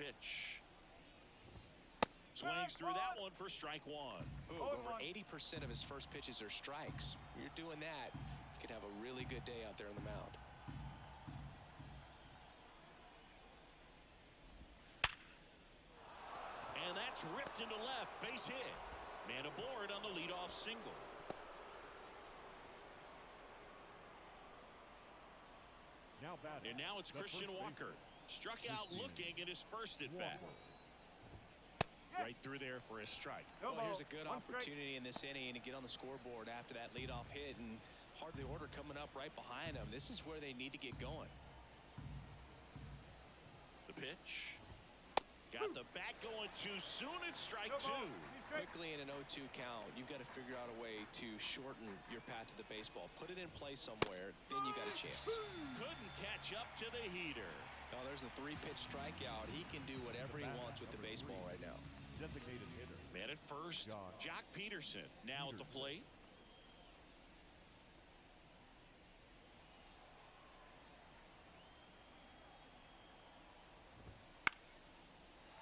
pitch. Swings through that one for strike one. Over 80% of his first pitches are strikes. When you're doing that, you could have a really good day out there on the mound. And that's ripped into left. Base hit. Man aboard on the leadoff single. And now it's Christian Walker. Struck out looking at his first at bat. Right through there for a strike. Well, here's a good opportunity in this inning to get on the scoreboard after that leadoff hit, and hardly order coming up right behind them. This is where they need to get going. The pitch. Got the bat going too soon. It's strike two. Quickly in an 0-2 count, you've got to figure out a way to shorten your path to the baseball. Put it in play somewhere, then you got a chance. Couldn't catch up to the heater. Oh, there's a 3-pitch strikeout. He can do whatever he wants with the baseball right now. Designated hitter. Man at first, Jock Peterson now at the plate.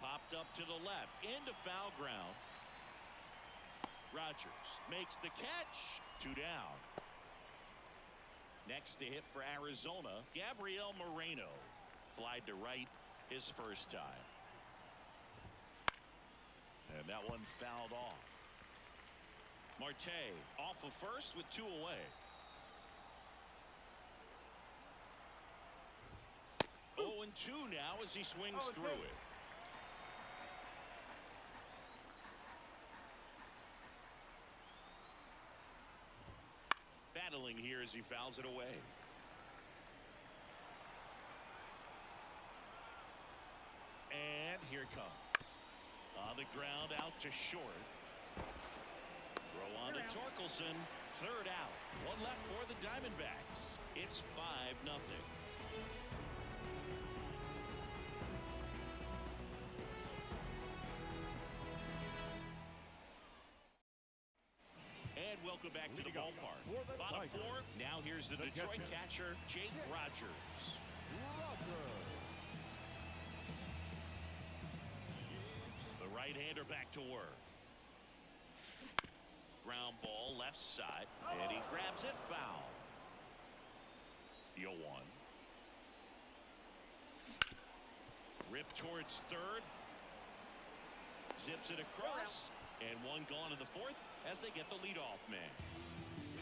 Popped up to the left into foul ground. Rogers makes the catch. 2 down. Next to hit for Arizona, Gabriel Moreno. Flied to right his first time. And that one fouled off. Marte off of first with 2 away. 0-2 now as he swings through it. Battling here as he fouls it away. And here it comes. On the ground out to short. Throw on to Torkelson. 3rd out. 1 left for the Diamondbacks. It's 5-0. And welcome back to the ballpark. Bottom 4. Now here's the Detroit catcher, Jake Rogers. The right-hander back to work. Ground ball left side, and he grabs it foul. 0-1. Rip towards third. Zips it across, and 1 gone in the 4th as they get the leadoff man.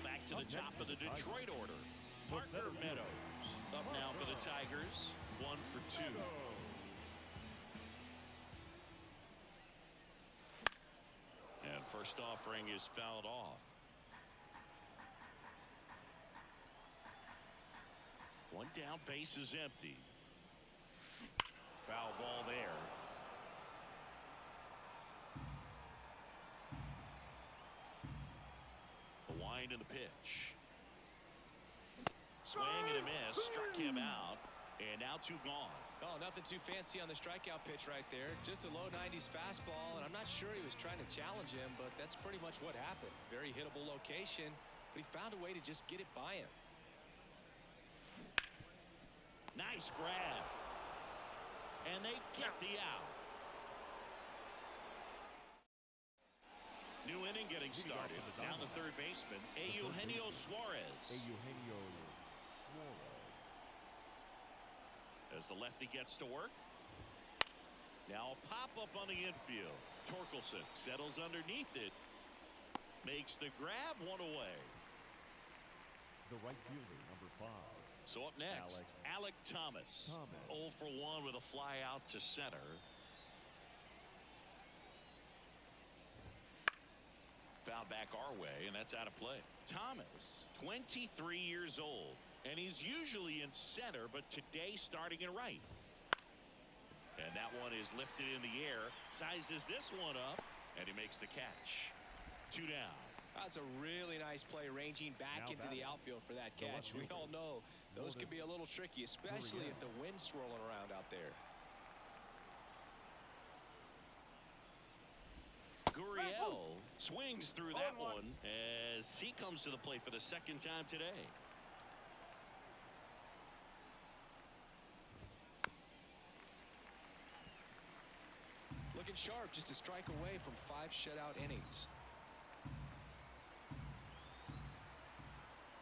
Back to the top of the Detroit order. Parker Meadows up now for the Tigers. 1 for 2. And first offering is fouled off. 1 down, base is empty. Foul ball there. The wind and the pitch. Swing and a miss. Struck him out. And now 2 gone. Oh, nothing too fancy on the strikeout pitch right there. Just a low 90s fastball, and I'm not sure he was trying to challenge him, but that's pretty much what happened. Very hittable location, but he found a way to just get it by him. Nice grab. And they get the out. New inning getting started. Down the 3rd baseman, Eugenio Suarez. As the lefty gets to work. Now a pop-up on the infield. Torkelson settles underneath it. Makes the grab, 1 away. The right fielder, number 5. So up next, Alec Thomas. 0 for 1 with a fly out to center. Foul back our way, and that's out of play. Thomas, 23 years old, and he's usually in center, but today starting in right. And that one is lifted in the air, sizes this one up, and he makes the catch. 2 down. That's a really nice play, ranging back into the outfield for that catch. We all know those can be a little tricky, especially if the wind's swirling around out there. Gurriel swings through that one as he comes to the plate for the 2nd time today. looking sharp, just a strike away from 5 shutout innings.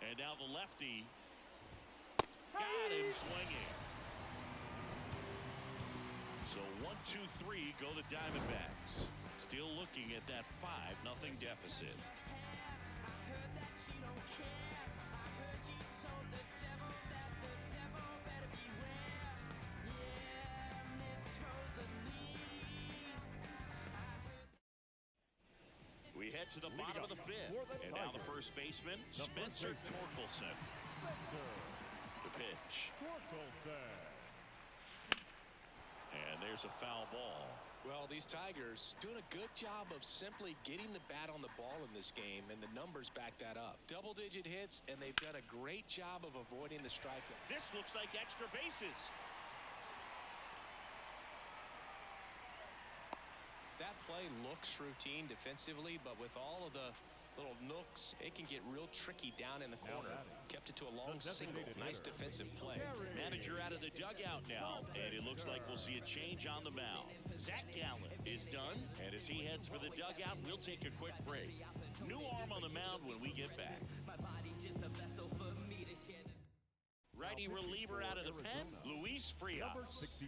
And now the lefty got him swinging. So 1-2-3 go the Diamondbacks. Still looking at that 5-0 deficit. We head to the bottom of the 5th, and now the first baseman, Spencer Torkelson. The pitch. And there's a foul ball. Well, these Tigers doing a good job of simply getting the bat on the ball in this game, and the numbers back that up. Double-digit hits, and they've done a great job of avoiding the strikeout. This looks like extra bases. That play looks routine defensively, but with all of the little nooks, it can get real tricky down in the corner. Kept it to a long single. Nice defensive play. Manager out of the dugout now, and it looks like we'll see a change on the mound. Zach Gallen is done, and as he heads for the dugout, we'll take a quick break. New arm on the mound when we get back. Righty reliever out of the pen, Luis Frias.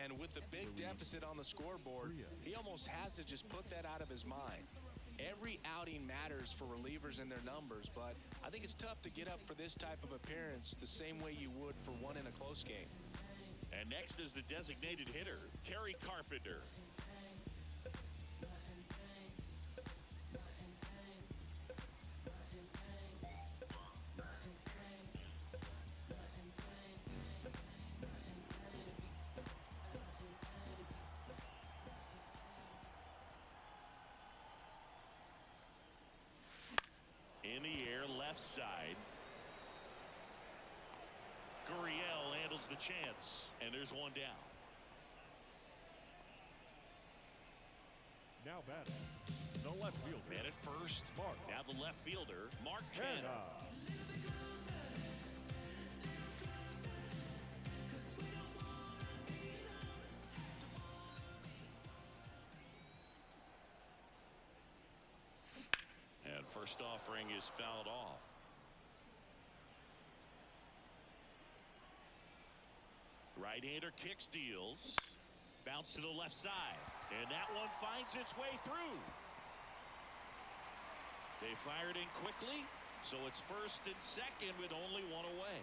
And with the big deficit on the scoreboard, he almost has to just put that out of his mind. Every outing matters for relievers and their numbers, but I think it's tough to get up for this type of appearance the same way you would for one in a close game. And next is the designated hitter, Kerry Carpenter. In the air, left side. Gurriel handles the chance, and there's one down. Now batting, the left fielder. Man at first. Now the left fielder, Mark Canha. And first offering is fouled off. Right-hander kick steals. Bounce to the left side. And that one finds its way through. They fired in quickly, so it's first and second with only one away.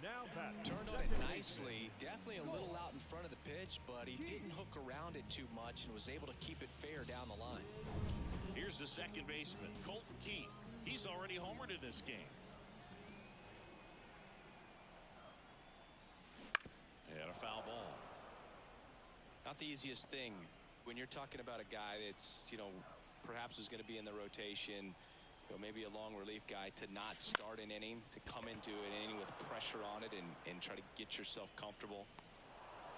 Now back. Turned on it nicely. Definitely a little out in front of the pitch, but he didn't hook around it too much and was able to keep it fair down the line. Here's the second baseman, Colton Keith. He's already homered in this game. And a foul ball. Not the easiest thing when you're talking about a guy that's, perhaps is going to be in the rotation, maybe a long relief guy, to not start an inning, to come into an inning with pressure on it and try to get yourself comfortable.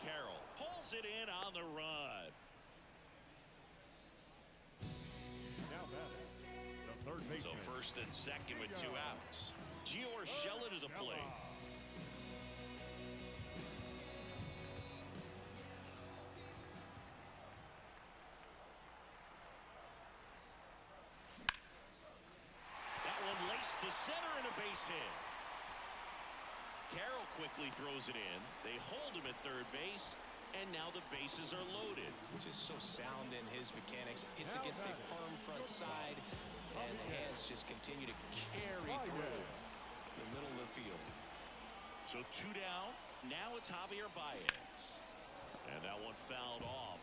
Carroll pulls it in on the run. Now batting, the third baseman. So first and second with 2 outs. Gio Urshela to the plate. To center and a base hit. Carroll quickly throws it in. They hold him at third base, and now the bases are loaded. Which is so sound in his mechanics. Hits against a firm front side, and the hands just continue to carry through the middle of the field. So 2 down. Now it's Javier Baez. And that one fouled off.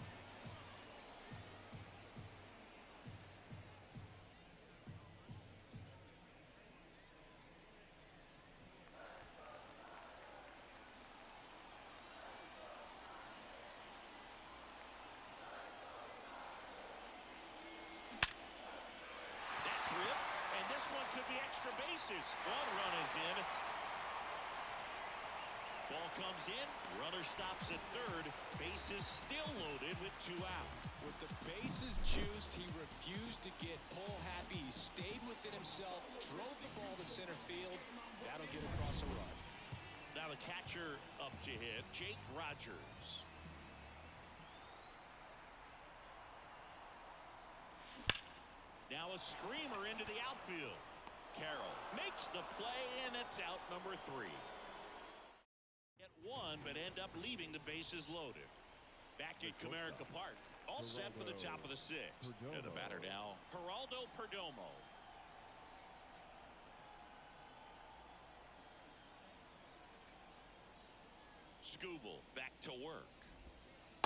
Ripped, and this one could be extra bases. One run is in. Ball comes in. Runner stops at third. Bases still loaded with 2 out. With the bases juiced, he refused to get pull happy. He stayed within himself, drove the ball to center field. That'll get across a run. Now the catcher up to hit, Jake Rogers. Now a screamer into the outfield. Carroll makes the play, and it's out number 3. Get one, but end up leaving the bases loaded. Back at Comerica Park, all set for the top of the 6th. And the batter now, Geraldo Perdomo. Skubal back to work.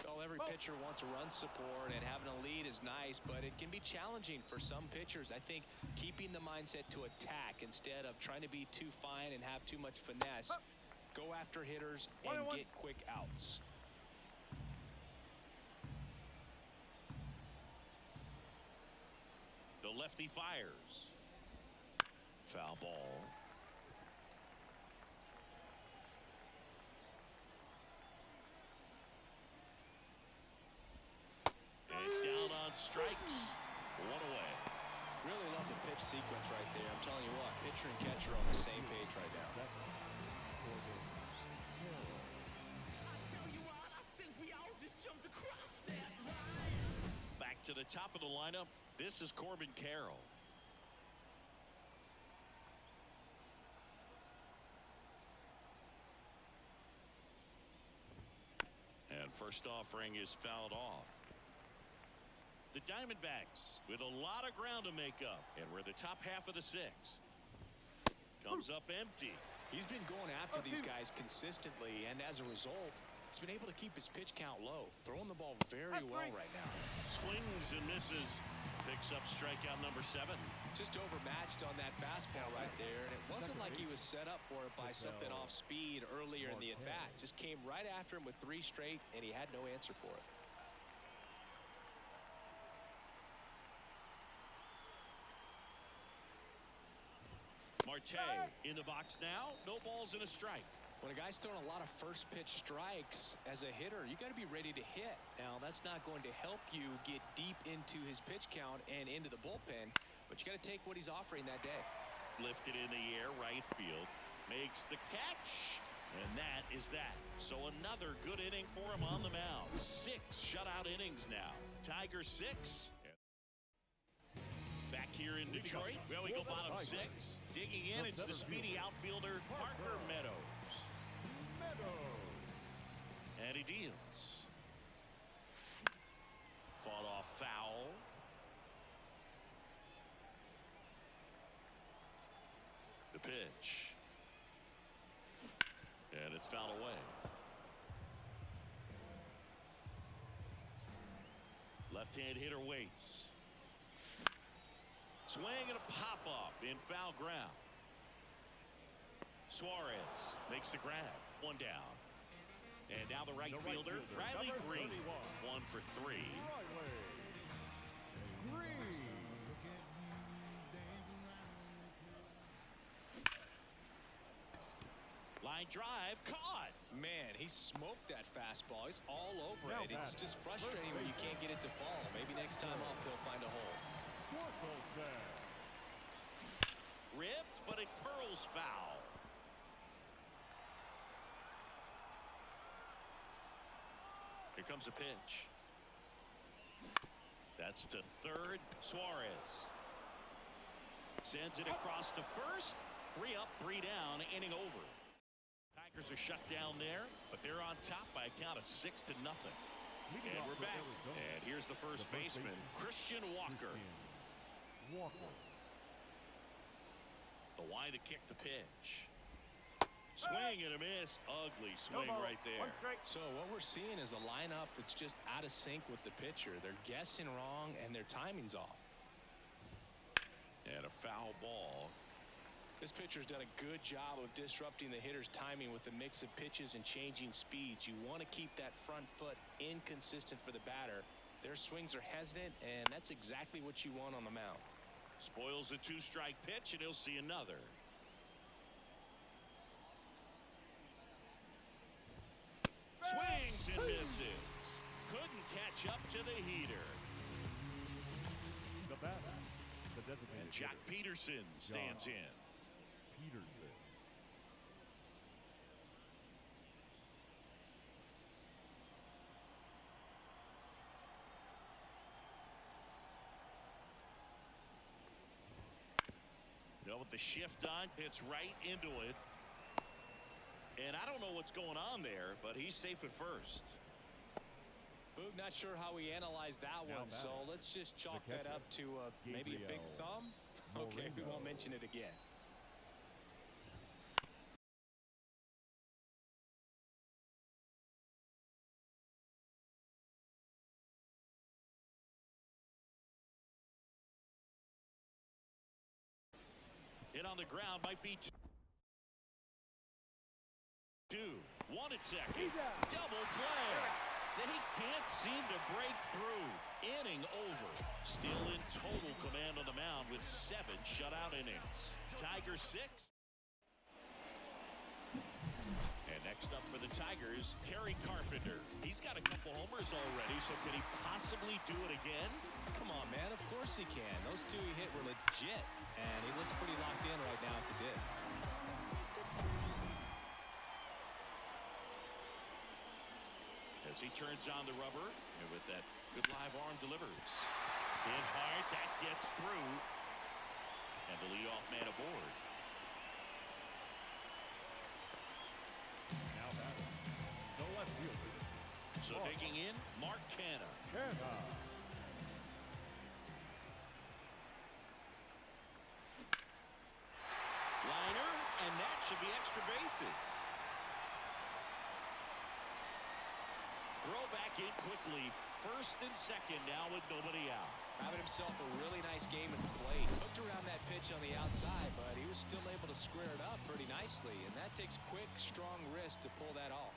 Well, every pitcher wants a run support, and having a lead is nice, but it can be challenging for some pitchers. I think keeping the mindset to attack instead of trying to be too fine and have too much finesse. Go after hitters and get quick outs. The lefty fires. Foul ball. And down on strikes. 1 away. Really love the pitch sequence right there. I'm telling you what, pitcher and catcher on the same page right now. Back to the top of the lineup. This is Corbin Carroll. And first offering is fouled off. The Diamondbacks with a lot of ground to make up, and we're the top half of the 6th. Comes up empty. He's been going after these guys consistently, and as a result, he's been able to keep his pitch count low, throwing the ball very well right now. Swings and misses. Picks up strikeout number 7. Just overmatched on that fastball right there, and it wasn't like he was set up for it by something off speed earlier in the at-bat. Just came right after him with 3 straight, and he had no answer for it. Marte in the box now. No balls and a strike. When a guy's throwing a lot of first pitch strikes as a hitter, you got to be ready to hit. Now, that's not going to help you get deep into his pitch count and into the bullpen, but you got to take what he's offering that day. Lifted in the air, right field. Makes the catch. And that is that. So another good inning for him on the mound. 6 shutout innings now. Tigers 6. Back here in Detroit. Well, we go bottom 6. Digging in, it's the speedy outfielder, Parker Meadows. And he deals. Fought off foul. The pitch. And it's fouled away. Left-hand hitter waits. Swing and a pop-up in foul ground. Suarez makes the grab. 1 down. And now the right fielder, Riley Green. 1 for 3. Line drive, caught. Man, he smoked that fastball. He's all over it. It's just frustrating when you can't get it to fall. Maybe next time up he'll find a hole. Ripped, but it curls foul. Here comes a pitch. That's to third. Suarez sends it across to first. 3 up, 3 down, inning over. Tigers are shut down there, but they're on top by a count of 6-0. And we're back. And here's the first baseman, Christian Walker. The wide to kick the pitch. Swing and a miss. Ugly swing right there. So what we're seeing is a lineup that's just out of sync with the pitcher. They're guessing wrong and their timing's off. And a foul ball. This pitcher's done a good job of disrupting the hitter's timing with the mix of pitches and changing speeds. You want to keep that front foot inconsistent for the batter. Their swings are hesitant, and that's exactly what you want on the mound. Spoils a 2-strike pitch, and he'll see another. Swings and misses. Couldn't catch up to the heater. The batter, the designated And Jack Peterson stands in. Peterson. Well, with the shift on, hits right into it. And I don't know what's going on there, but he's safe at first. Boog, not sure how we analyzed that one, so let's just chalk that up to maybe a big thumb. Okay, we won't mention it again. Hit on the ground might be two. One at second. Double play. Then he can't seem to break through. Inning over. Still in total command on the mound with 7 shutout innings. Tigers 6. And next up for the Tigers, Kerry Carpenter. He's got a couple homers already, so can he possibly do it again? Come on, man. Of course he can. Those 2 he hit were legit, and he looks pretty locked in right now at the dip. As he turns on the rubber, and with that good live arm delivers. Hit hard, that gets through. And the leadoff man aboard. Now batting, the left fielder. So digging in, Mark Canha. Liner, and that should be extra bases. Throw back in quickly. First and second now with nobody out. Having himself a really nice game at the plate. Hooked around that pitch on the outside, but he was still able to square it up pretty nicely. And that takes quick, strong wrist to pull that off.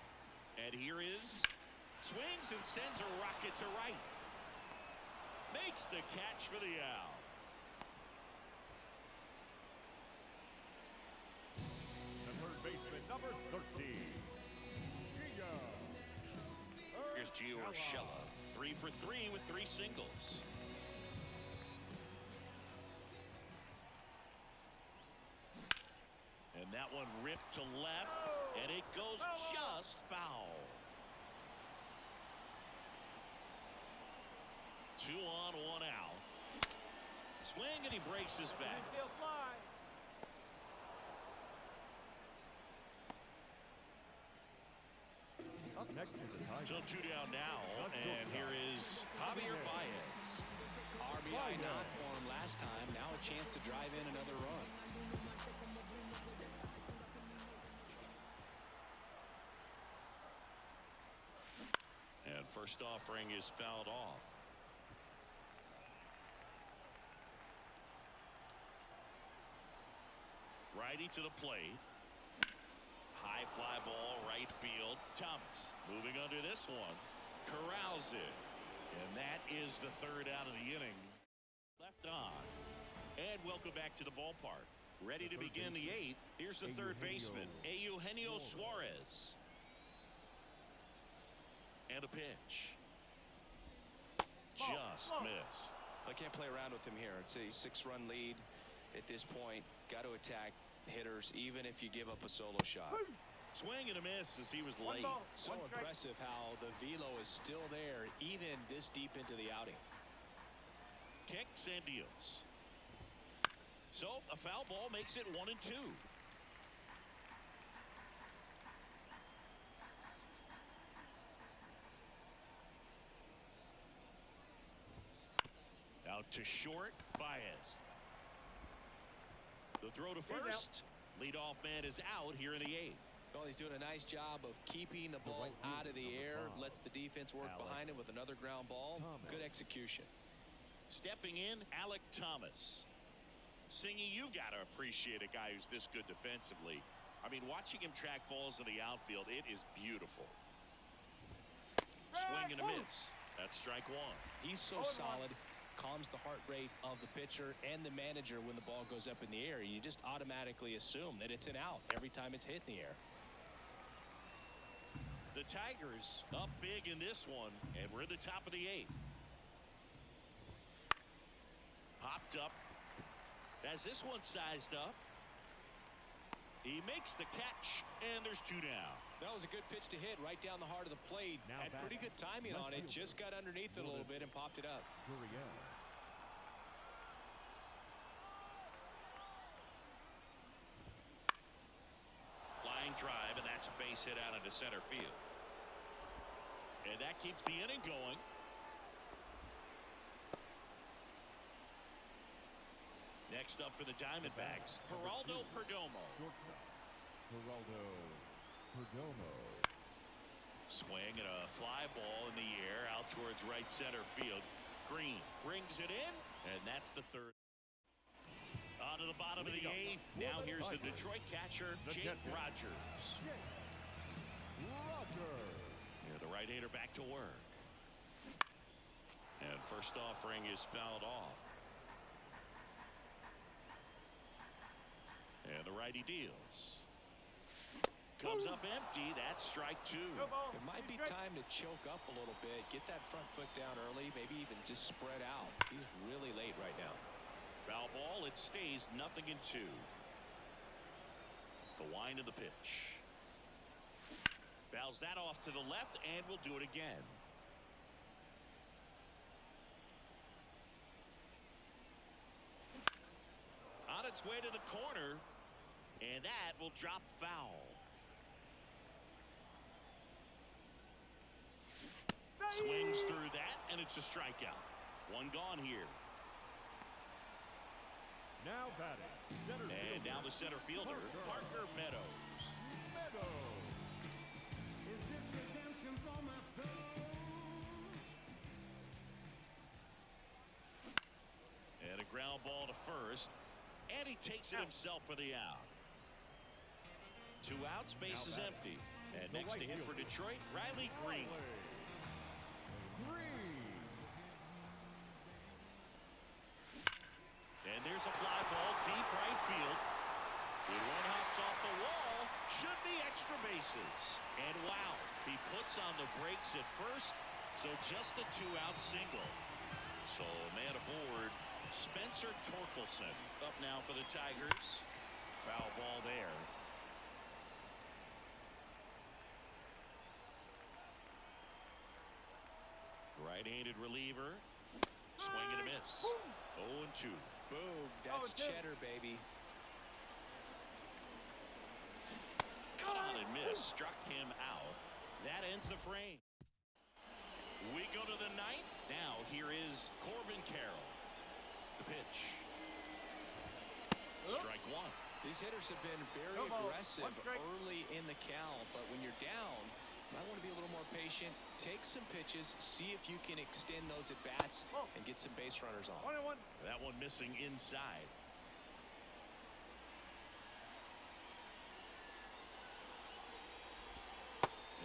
And here is swings and sends a rocket to right. Makes the catch for the out. The third baseman, number 13. Here's Gio Urshela. 3 for 3 with 3 singles. And that one ripped to left, and it goes just foul. 2 on, 1 out. Swing, and he breaks his back. Up next is the Tigers. So 2 down now, and here is Javier Baez. RBI not for him last time. Now a chance to drive in another run. And first offering is fouled off. Righty to the plate. High fly ball, right field. Thomas moving under this one. Corrals it. And that is the 3rd out of the inning. Left on. And welcome back to the ballpark. Ready to begin the 8th. Here's the 3rd baseman, Eugenio Suarez. And a pitch. Just missed. I can't play around with him here. It's a 6-run lead at this point. Got to attack hitters even if you give up a solo shot. Swing and a miss as he was late. So impressive how the velo is still there even this deep into the outing. Kicks and deals. So a foul ball makes it 1-2. Out to short, Baez. The throw to first. Leadoff man is out here in the 8th. Well, he's doing a nice job of keeping the ball out of the air. Lets the defense work behind him with another ground ball. Good execution. Stepping in, Alek Thomas. Singy, you got to appreciate a guy who's this good defensively. I mean, watching him track balls in the outfield, it is beautiful. Swing and a miss. That's strike 1. He's so solid. Calms the heart rate of the pitcher and the manager when the ball goes up in the air. You just automatically assume that it's an out every time it's hit in the air. The Tigers up big in this one, and we're at the top of the 8th. Popped up. As this one sized up. He makes the catch, and there's 2 down. That was a good pitch to hit right down the heart of the plate. Had pretty good timing on it. Just got underneath it a little bit and popped it up. base hit out into center field. And that keeps the inning going. Next up for the Diamondbacks, Geraldo Perdomo. Shortstop, Geraldo Perdomo. Swing and a fly ball in the air out towards right center field. Green brings it in, and that's the third. On to the bottom of the eighth. Now here's the Detroit catcher, Jake Rogers. Yeah, the right-hander back to work. And first offering is fouled off. And the righty deals. Comes up empty. That's strike two. It might be time to choke up a little bit. Get that front foot down early. Maybe even just spread out. He's really late right now. Foul ball. It stays 0-2. The wind of the pitch. Fouls that off to the left, and we'll do it again. On its way to the corner, and that will drop foul. Swings through that, and it's a strikeout. One gone here. Now batting, center And fielder, now the center fielder, Parker Meadows. Is this redemption for my soul? And a ground ball to first, and he takes it himself for the out. 2 outs, base is empty. And next to hit for Detroit, Riley Green. And there's a fly ball deep right field. When one hops off the wall, should be extra bases. And wow, he puts on the brakes at first, so just a 2-out single. So man aboard, Spencer Torkelson up now for the Tigers. Foul ball there. Right-handed reliever. Swing and a miss. 0-2. Boom. That's cheddar, baby. Cut on and miss. Struck him out. That ends the frame. We go to the 9th. Now here is Corbin Carroll. The pitch. Strike one. These hitters have been very aggressive early in the count, but when you're down, you might want to be a little more patient. Take some pitches, see if you can extend those at bats and get some base runners on. That one missing inside.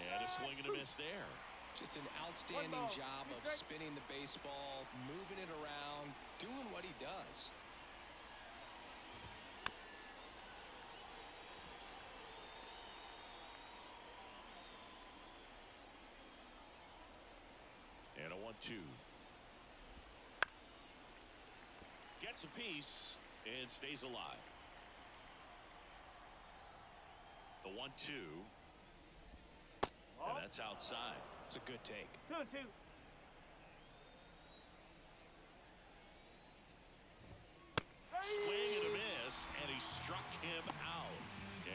And a swing and a miss there. Just an outstanding job of spinning the baseball, moving it around, doing what he does. And a 1-2. Gets a piece and stays alive. The 1-2. And that's outside. It's a good take. 2-2. Swing and a miss, and he struck him out.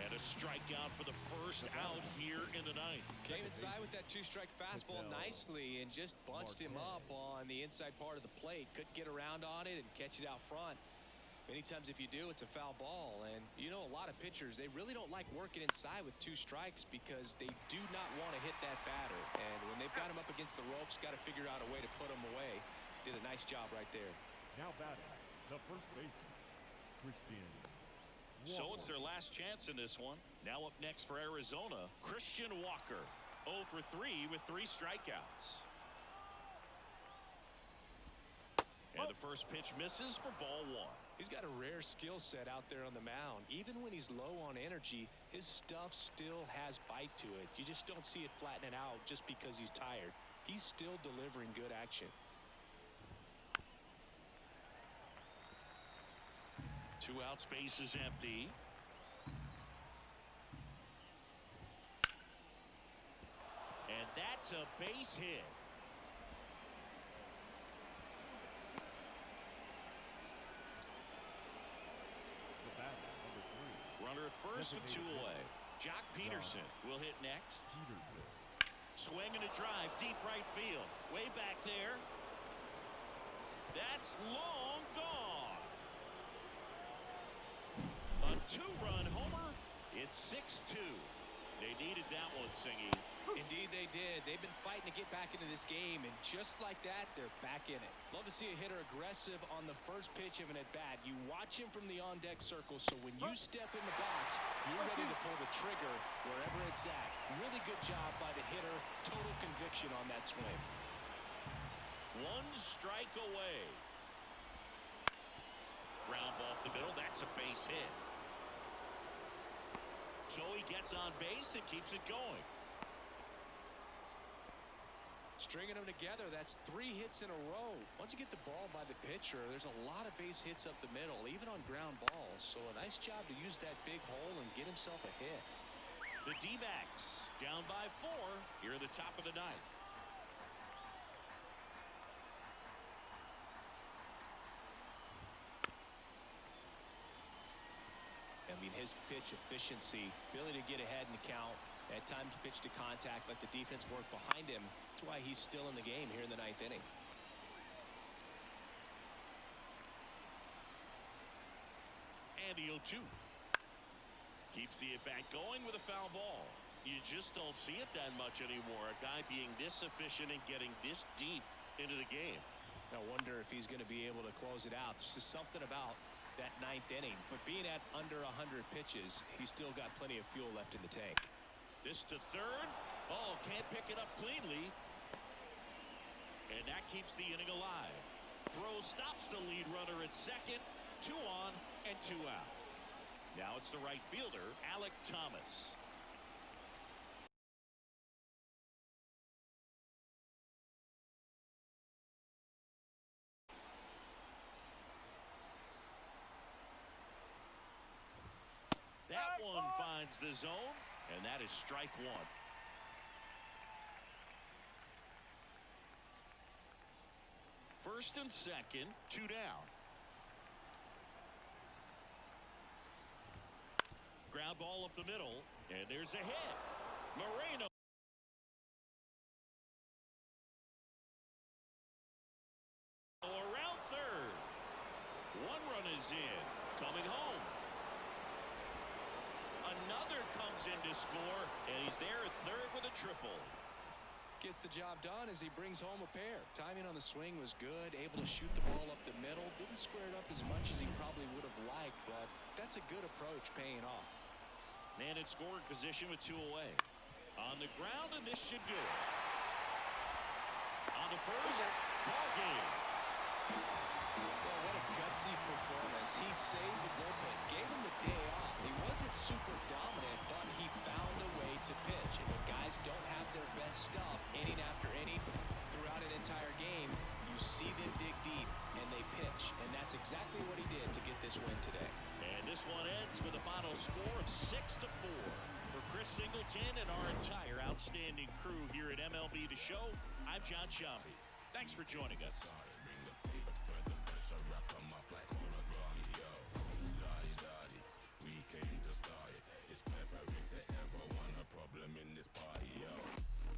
And a strikeout for the first out here in the 9th. Came inside with that 2-strike fastball nicely and just bunched him up on the inside part of the plate. Couldn't get around on it and catch it out front. Many times if you do, it's a foul ball. And you know, a lot of pitchers, they really don't like working inside with 2 strikes because they do not want to hit that batter. And when they've got him up against the ropes, got to figure out a way to put him away. Did a nice job right there. Now batting, the first baseman, Christian. So it's their last chance in this one. Now up next for Arizona, Christian Walker. 0 for 3 with 3 strikeouts. And the first pitch misses for ball 1. He's got a rare skill set out there on the mound. Even when he's low on energy, his stuff still has bite to it. You just don't see it flattening out just because he's tired. He's still delivering good action. 2 out, space is empty. And that's a base hit. The batter, number 3. Runner at first with 2 away. Jock Peterson will hit next. Peterson. Swing and a drive, deep right field. Way back there. That's long gone. A two-run homer. It's 6-2. They needed that one, Singy. Indeed they did. They've been fighting to get back into this game, and just like that, they're back in it. Love to see a hitter aggressive on the first pitch of an at-bat. You watch him from the on-deck circle, so when you step in the box, you're ready to pull the trigger wherever it's at. Really good job by the hitter. Total conviction on that swing. One strike away. Ground ball up the middle. That's a base hit. So he gets on base and keeps it going. Stringing them together, that's 3 hits in a row. Once you get the ball by the pitcher, there's a lot of base hits up the middle, even on ground balls. So a nice job to use that big hole and get himself a hit. The D-backs down by 4 here at the top of the ninth. I mean, his pitch efficiency, ability to get ahead in the count, at times pitch to contact, let the defense work behind him. That's why he's still in the game here in the 9th inning. And the 0-2. Keeps the at-bat going with a foul ball. You just don't see it that much anymore. A guy being this efficient and getting this deep into the game. I wonder if he's going to be able to close it out. There's just something about that 9th inning. But being at under 100 pitches, he's still got plenty of fuel left in the tank. This to third. Oh, can't pick it up cleanly. And that keeps the inning alive. Throw stops the lead runner at second. 2 on and 2 out. Now it's the right fielder, Alek Thomas. That one finds the zone, and that is strike 1. First and second, 2 down. Ground ball up the middle, and there's a hit. Moreno. Around third. 1 run is in. Coming home. Another comes in to score, and he's there at third with a triple. Gets the job done as he brings home a pair. Timing on the swing was good, able to shoot the ball up the middle. Didn't square it up as much as he probably would have liked, but that's a good approach, paying off. Man in scoring position with 2 away. On the ground, and this should do it. On the first, ball game. Well, what a gutsy performance. He saved the bullpen, gave him the day off. He wasn't super dominant, but he found a way to pitch. And when guys don't have their best stuff, inning after inning, throughout an entire game, you see them dig deep, and they pitch. And that's exactly what he did to get this win today. And this one ends with a final score of 6-4. For Chris Singleton and our entire outstanding crew here at MLB The Show, I'm John Shambi. Thanks for joining us.